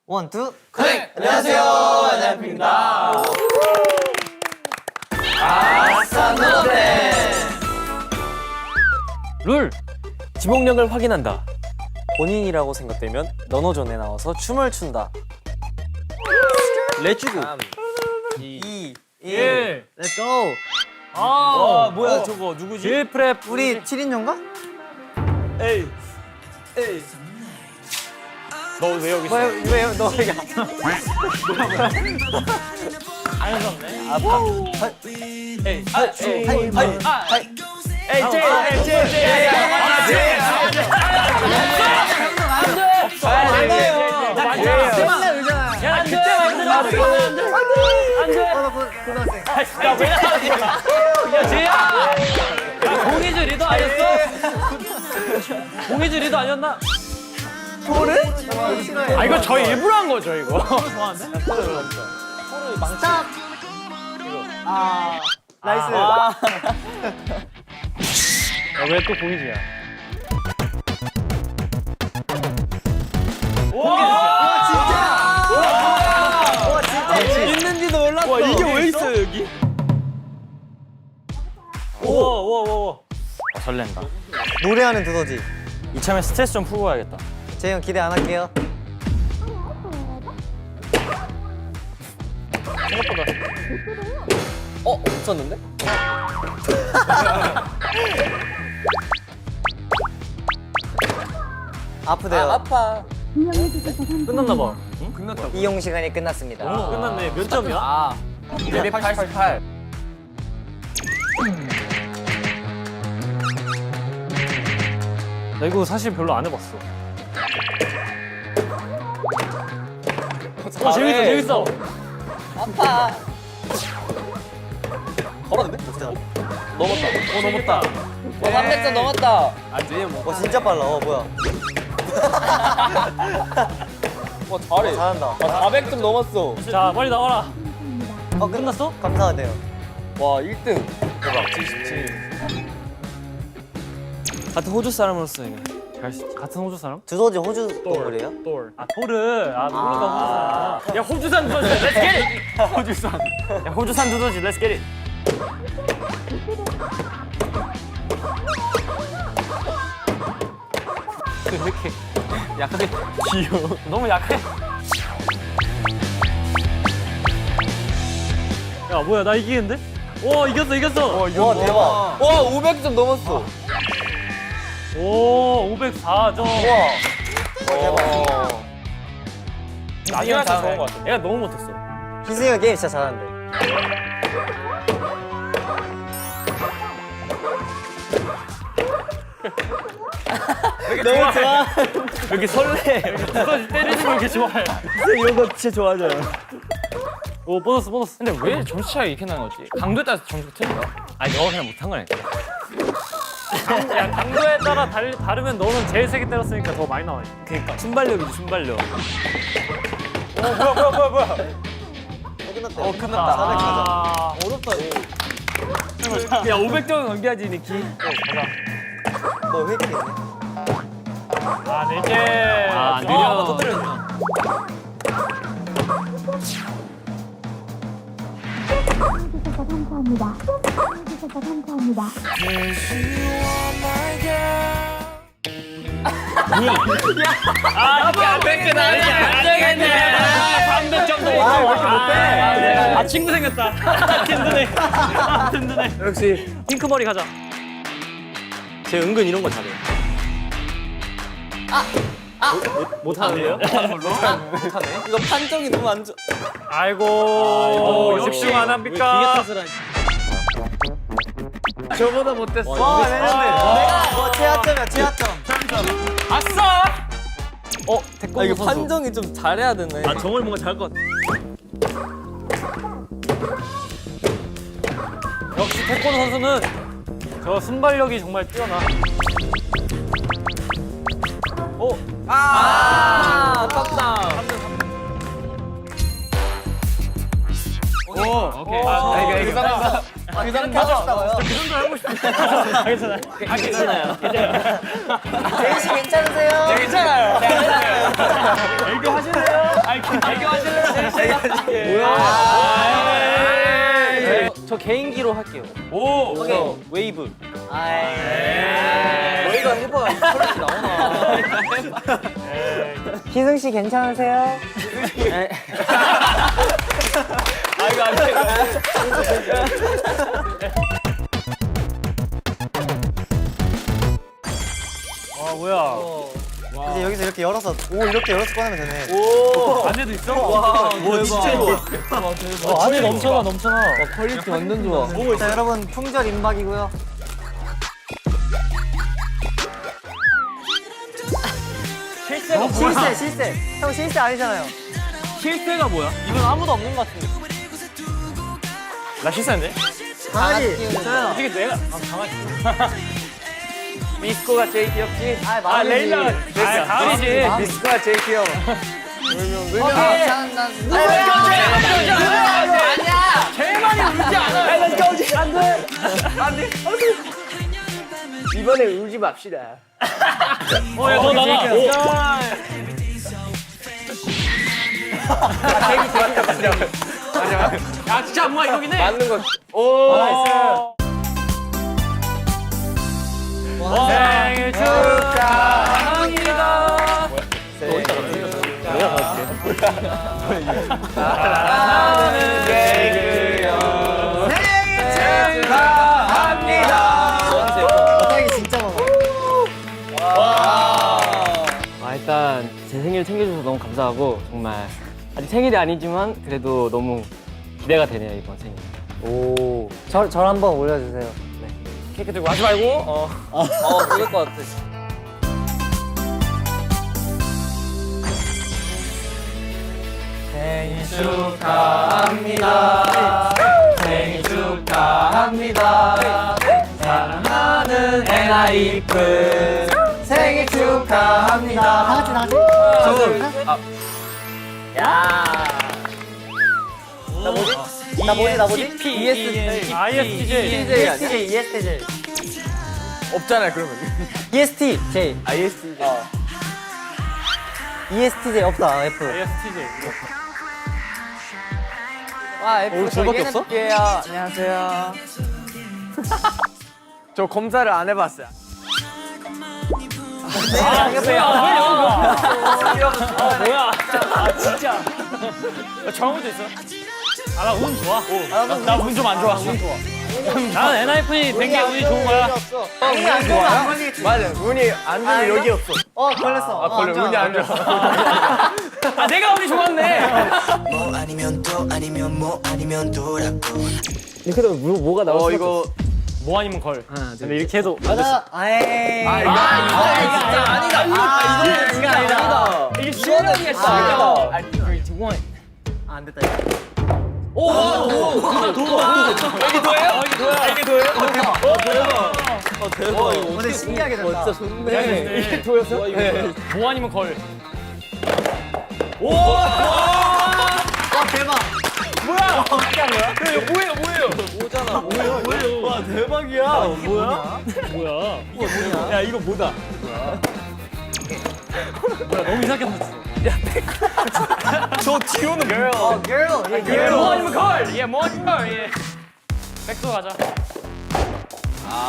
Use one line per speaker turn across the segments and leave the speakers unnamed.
원, 투,
네, 안녕하세요, 안녕입니다. 아싸노데.
룰! 지목력을 확인한다.
본인이라고 생각되면 너노존에 나와서 춤을 춘다. 렛츠고. 2, 1, 렛츠고.
아,
뭐야 저거 누구지?
딜프랩
우리 7인조인가?
에이. 너 왜 여기 있어?
왜요? 너 여기
안 했었네. 에이. 야, 그때 만들어. 안 돼. 야, 쟤야. 야, 공이즈 리더 아니었어? 공이즈 리더 아니었나?
아, 이거 저희 일부러 한 거죠, 이거.
좋아하는데?
스탑. 나이스.
왜 또 공이즈야?
와 진짜 있는지도 몰랐어.
와, 이게 왜 있어, 여기? 우와. 설렌다.
노래하는 두더지.
이참에 스트레스 좀 풀고 가야겠다.
재영 기대 안 할게요.
생각보다. 없었는데?
아프대요.
아파. 끝났나 봐. 응? 끝났다.
이용 시간이 끝났습니다.
끝났네. 몇 점이야?
288.
나 이거 사실 별로 안 해봤어. 재밌어.
걸었는데? 진짜.
넘었다.
300점 넘었다.
와 진짜 빨라. 뭐야?
와, 잘해.
잘한다.
400점 넘었어.
자, 빨리 나와라.
끝났어? 감사하네요.
와, 1등.
대박.
같은 호주 사람으로서 이게 갈수 있지. 같은 호주 사람?
두더지 호주 동물이에요?
아, 토르. 아, 토르가 호주산. 야, 호주산 두더지. Let's get it. 호주산. 야, 호주산 두더지. Let's get it. 왜 이렇게 약하게 귀여워. 너무 약해. 야, 뭐야, 나 이기겠는데? 와, 이겼어.
와 대박.
와, 500점 넘었어.
오, 504점.
대박.
나중에서 좋은 것 같아. 내가 너무 못했어.
희승이가 게임 진짜 잘하는데.
너무 좋아. 여기 설레. 두더지 때리는 걸 이렇게 좋아해.
이런 거 진짜 좋아하잖아.
오, 보너스.
근데 왜 점수 차이가 이렇게 나는 거지? 강도에 따라서 점수가 틀린가?
아니, 너가 그냥 못한 거니까. 야, 강도에 따라 다르면 너는 제일 세게 때렸으니까 더 많이 나와. 그니까. 순발력이지, 순발력.
뭐야.
끝났다.
끝났다.
400점.
어렵다. 야, 500점 넘겨야지, 니키.
너 회기네.
아, 4개. 아, 느려. 터뜨렸나.
해주셔서 감사합니다. 해주셔서 감사합니다.
안 되겠네. 300점 넘어.
아, 왜 이렇게 못해?
아, 친구 생겼다. 든든해. 역시 핑크머리 가자. 쟤 은근 이런 거 잘해. 못하는데요?
이거 판정이 너무 안 좋아.
아이고, 역시 안 합니까?
저보다 못했어.
와 내가 최하점이야 최하점.
아싸!
태권도
이거
선수.
판정이 좀 잘해야 되네.
아, 정말 뭔가 잘할 것 같아. 역시 태권도 선수는 저 순발력이 정말 뛰어나.
아깝다.
오케이.
그 정도 하셨다고요?
괜찮아요.
제이 씨 괜찮으세요?
괜찮아요.
애교 하시나요?
저 개인기로 할게요.
오.
저 웨이브.
너희가 해봐. 이 퀄리티 나오나?
희승 씨 괜찮으세요?
아 이거 안 돼.
아 뭐야?
이제 여기서 이렇게 열어서 이렇게 열어서 꺼내면 되네.
안에도 있어?
와 진짜 이거.
안에 넘쳐나.
퀄리티 완전 좋아.
자 여러분 품절 임박이고요.
실세가 뭐야?
실세. 형 실세 아니잖아요.
실세가 뭐야? 이건 아무도 없는 것 같은데. 나 실세인데?
강아지. 저요.
이게 내가 강아지.
미스코가 제일 귀엽지?
아,
레일라.
강아지지.
미스코가 제일 귀여워. 아니야. 제일 많이 울지 않아. 안돼. 이번에 울지 맙시다.
야, 너 나가. 야, 진짜 엄마 이거긴 해.
맞는 거. 오.
나이스. 생일 축하합니다. 사랑하는
케이크요.
생일 축하합니다. 바닥이 진짜 많아.
일단 제 생일 챙겨줘서 너무 감사하고 정말 아직 생일이 아니지만 그래도 너무 기대가 되네요 이번 생일.
오. 절 한번 올려주세요.
케이크 들고 하지 말고. 그럴 것 같아.
생일 축하합니다. 생일 축하합니다. 사랑하는 엔하이픈 생일 축하합니다. 다 같이. 나 뭐지?
ISTJ.
ESTJ.
없잖아요 그러면.
ESTJ.
ISTJ.
ESTJ 없다. F.
ISTJ.
와 F
저밖에 없어?
안녕하세요. 저 검사를 안 해봤어요.
뭐야? 진짜. 정우도 있어. 나 운 좋아. 나 운 좀 안 좋아. 나는 엔하이픈이 된 게 운이 좋은 거야.
운이 안 좋아. 안 걸리겠지.
맞아. 운이 안 좋으면 여기였어.
걸렸어.
걸려. 운이 안 좋아.
아, 내가 운이 좋았네.
뭐 아니면 또 아니면 뭐 아니면 도라고
뭐가 나올 수
이거.
뭐 아니면 걸. 근데 이렇게 해도
맞아. 에이.
이거 진짜 아니다. 이거 아니다.
이게 실력이었어.
안 됐다. 이거.
여기 도예요? 이게 도예요?
대박.
근데 신기하게 된다.
진짜 좋네.
이게 도였어? 뭐 아니면 걸.
와 대박.
뭐예요?
오잖아.
와 대박이야. 뭐야?
뭐야?
야 이거 뭐다?
뭐야? 너무 이상하게 생겼어.
저 뒤로는 girl.
girl.
뭐 아니면 걸. 예, 뭐 아니면 걸. 예. 백도 가자.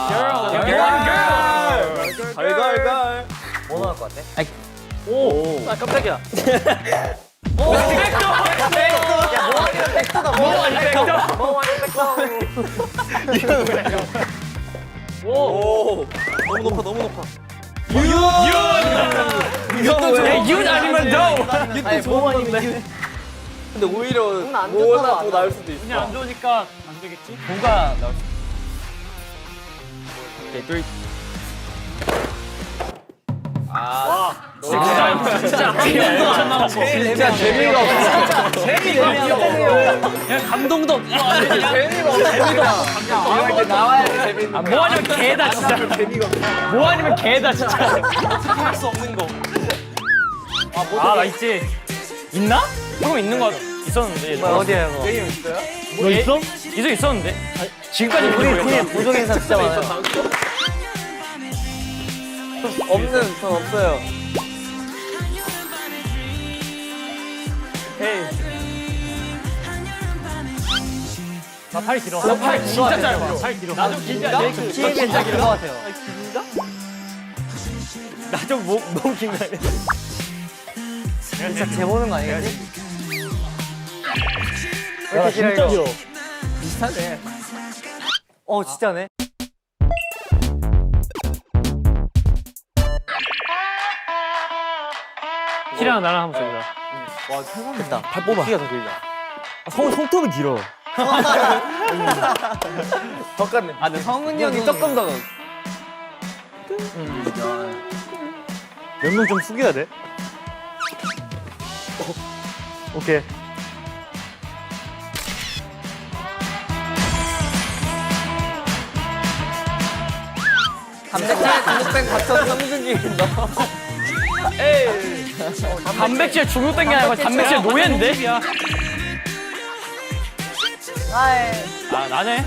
girl.
갈갈갈.
뭐 나올 것 같아?
오. 아 깜짝이야.
오. 너무 높아, 너무 높아.
윤 아니면 도.
아니, 뭐 아니면 근데 오히려
안
뭐가
좋다고
더 나을 수도 있어.
운이 안 좋으니까 안 되겠지?
뭐가 나올 수도
진짜 재미가 없어. 재미가 없어.
그냥 감동도 없고.
재미가 없어. 이렇게 나와야 돼 재밌는.
뭐 아니면 개다 진짜. 뭐 아니면 개다 진짜.
할 수 없는 거.
나 있지. 있나? 조금 있는 거 있었는데.
어디야 이거?
게임 있어요?
너 있어? 이zo 있었는데. 지금까지
우리 팀에 부족 인사 진짜 많아요.
없는 전 없어요.
나 팔 길어. 나 팔 진짜 짧아. 팔 길어. 나좀 길지 않냐?
키에 진짜 길것 같아요.
나좀 너무 긴 거 아니야?
진짜 재보는 거 아니겠지?
야, 진짜 길어.
비슷하네. 진짜네.
키랑 나랑 한번 써보자.
됐다.
발 뽑아. 키가 더 길다.
손톱은 길어.
더 깠네.
아, 근데 성훈이 형이 조금 더.
몇 명 좀 숙여야 돼. 오케이.
단백질 각성 삼중기 너.
단백질 중독된 게 아니고 단백질 노예인데? 아, 나네?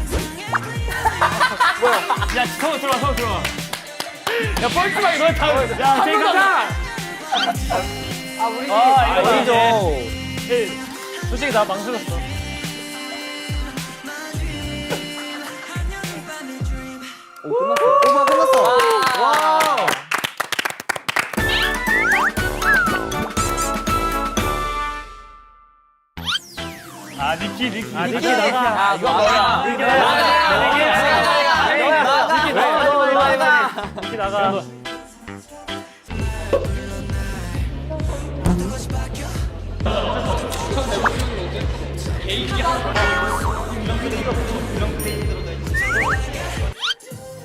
뭐야? 야, 서울 들어와, 서울 들어와. 야, 뻘쭘하게 너네 다. 야, 제이 가자!
아니죠.
솔직히 나 망설였어.
오빠 끝났어. 와.
아, 니키 나가.
이거 뭐야?
니키 나가.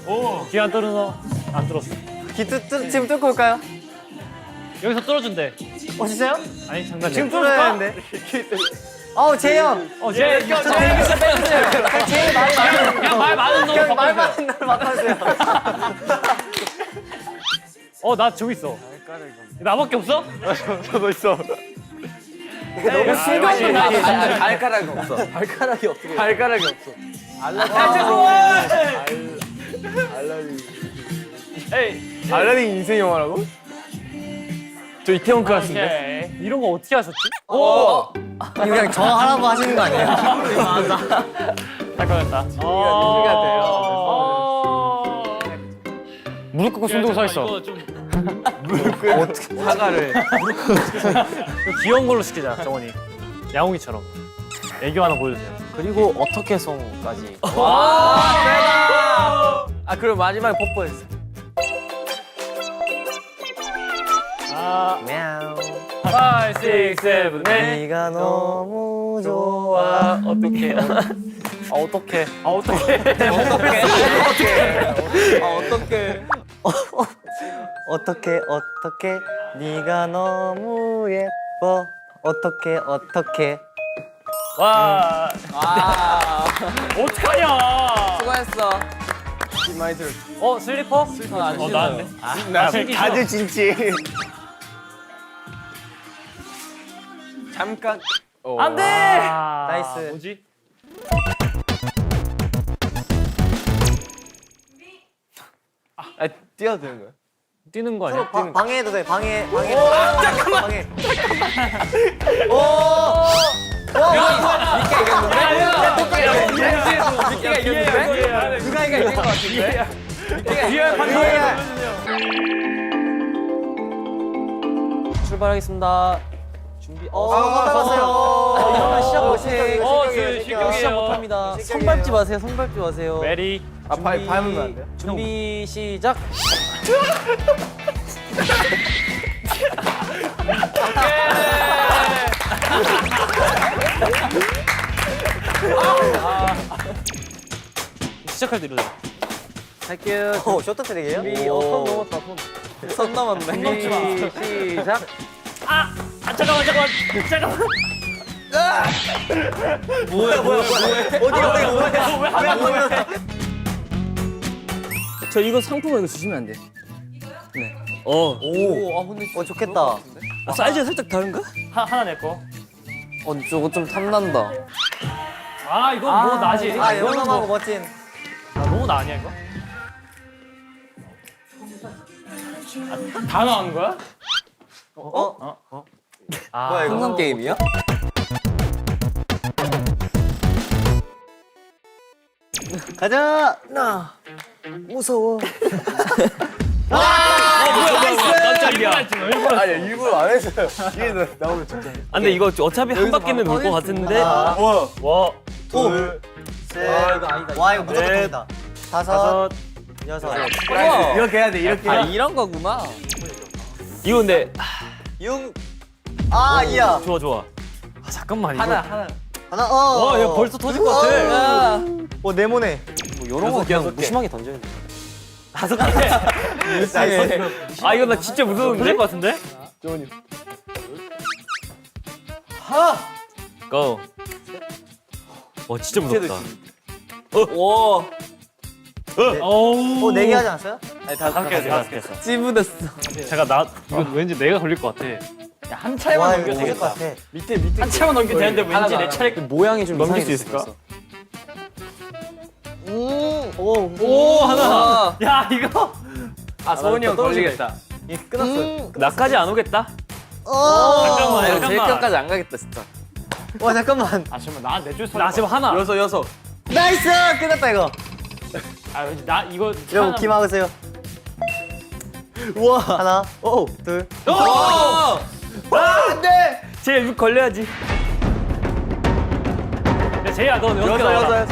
오, 귀안 뚫어서 안 뚫었어.
지금 뚫고 올까요?
여기서 뚫어준대.
진짜요?
아니, 장난이야.
지금 뚫어야 하는데. 재영.
쟤
진짜 빼주세요. 제일 말 많은.
그냥 말 많은 놈
그냥 말
바꿔주세요.
많은 날 맡아주세요.
나 저기 있어. 나밖에 없어? 저도 있어.
너무 순간이
발가락이 없어. 발가락이 어떻게?
발가락이 없어.
에이,
알라딘 인생 영화라고? 저 이태원 클래스인데.
오케이. 이런 거 어떻게 하셨지?
이거 그냥 저 하라고 하시는 거 아니에요?
잠깐만다.
누가 무릎 꿇고 손 들고 서 있어.
이거 좀
사과를.
귀여운 걸로 시키자, 정원이. 양홍이처럼. 애교 하나 보여주세요.
그리고 어떻게 송까지.
아, 그리고 마지막에 뽀뽀했어.
мяу.
5, 6, 7, 8.
네가 너무 좋아.
어떡해.
어떻게?
어떻게 네가 너무 예뻐. 어떻게
와. 어떡하냐.
수고했어.
슬리퍼? 나왔네.
다들 진지. 잠깐.
안 돼!
나이스.
뭐지?
뛰어도 되는 거야?
뛰는 거 아니야?
방해해도 돼. 방해. 잠깐만. 방해.
니키가 이겼는데?
누가 이긴 것 같은데?
뒤에 방금
출발하겠습니다. 준비.
받아가세요.
이러면 시작 못해.
실격이에요.
시작 못합니다. 손 밟지 마세요. 손 밟지 마세요.
메리.
밟으면 안 돼요?
준비 시작.
시작할 때 이러자.
할게요.
쇼트 트랙이에요?
준비. 손 넘었다. 손 남았네.
준비 시작.
잠깐만.
뭐야?
뭐야?
저 이거 상품으로 이거 주시면 안 돼. 네.
근데
좋겠다.
사이즈가 살짝 다른가?
하나 내 거.
저거 좀 탐난다.
이건 뭐 나지?
영롱하고 멋진.
너무 나 아니야, 이거? 다 나온 거야?
뭐야 이거?
풍선 게임이야?
가자. 나 무서워.
깜짝이야.
아니 일부러 안 했어요. 이게 나오면 진짜.
아, 근데 이거 어차피 한 바퀴는 돌 것 같은데.
와,
와.
둘, 셋. 와 이거 무조건 통이다. 다섯, 여섯.
이렇게 해야 돼. 이렇게.
아 이런 거구나.
이거 근데
융. 아 이야.
좋아 좋아.
아, 잠깐만.
하나.
하나.
와, 이거 벌써 터질 것 같아.
네모네.
뭐 이런 거 그냥 무심하게 던져야 돼.
다섯 개.
아 이거 나 진짜 무서운데?
터질 것 같은데?
고. 와 진짜 무섭다.
와.
어우.
네 개 하지 않았어요?
아니 다섯 개.
다섯 개 했어.
찌부됐어.
제가 이건 왠지 내가 걸릴 것 같아.
한 차례만
와
넘겨도
이거 무서울 것
되겠다.
같아.
밑에.
한 차례만 넘겨도 되는데 왠지 내 차례.
모양이 좀
넘길
이상해질
수 있을까?
있어.
오, 하나. 야, 이거.
아 서훈이 형 걸리겠다.
끝났어.
나까지 안 오겠다.
잠깐만,
제일
잠깐만.
끝까지 안 가겠다 진짜.
와 잠깐만.
아, 잠깐만. 나 내줄 수.
나 지금 하나.
여섯.
나이스 끝났다 이거.
아, 왠지 나 이거.
여러분 기 막으세요. 우와. 하나. 오. 둘.
쟤 걸려야지.
야, 제이야, 너 여섯 개 나와라.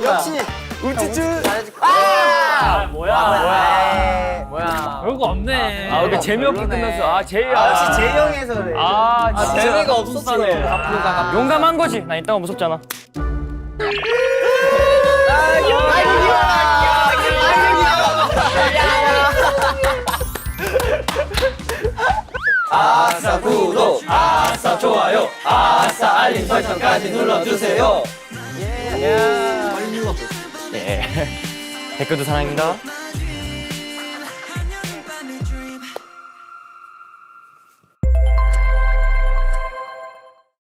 역시.
우쭈쭈.
아, 뭐야.
뭐야.
별거 없네.
아 이렇게 재미없게 끝났어. 아 제이야.
역시 재영에서 그래.
아 진짜
재미가 없었어.
용감한 거지. 나 이딴 거 무섭잖아.
아싸 구독, 아싸 좋아요, 아싸 알림 설정까지 눌러주세요.
댓글도 사랑입니다.